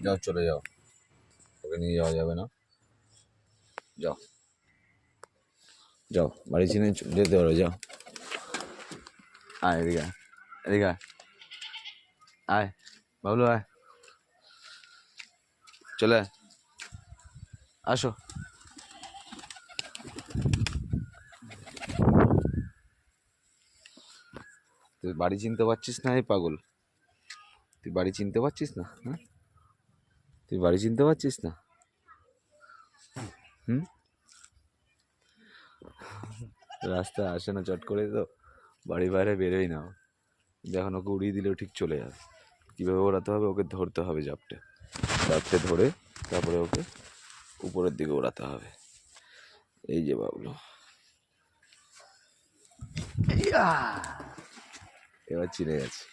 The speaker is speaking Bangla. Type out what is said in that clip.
যাও চলে যাও, ওকে নিয়ে যাওয়া যাবে না। যাও যাও, বাড়ি চিনে যেতে পারো, যাও। আয় এদিকে আয়, এদিকে আয়, আয় বাবলু আয়, চলে আয়, আসো। তুই বাড়ি চিনতে পারছিস না? এই পাগল, তুই বাড়ি চিনতে পারছিস না? হ্যাঁ, তুই বাড়ি চিনতে পারছিস না? রাস্তায় আসে না চট করে, তো বাড়ির বাইরে বেরোই না। যখন ওকে উড়িয়ে দিলেও ঠিক চলে যাবে। কীভাবে ওড়াতে হবে? ওকে ধরতে হবে জাপটে, জাপটে ধরে তারপরে ওকে উপরের দিকে ওড়াতে হবে। এই যে বাবলু, এবার চিনে গেছে।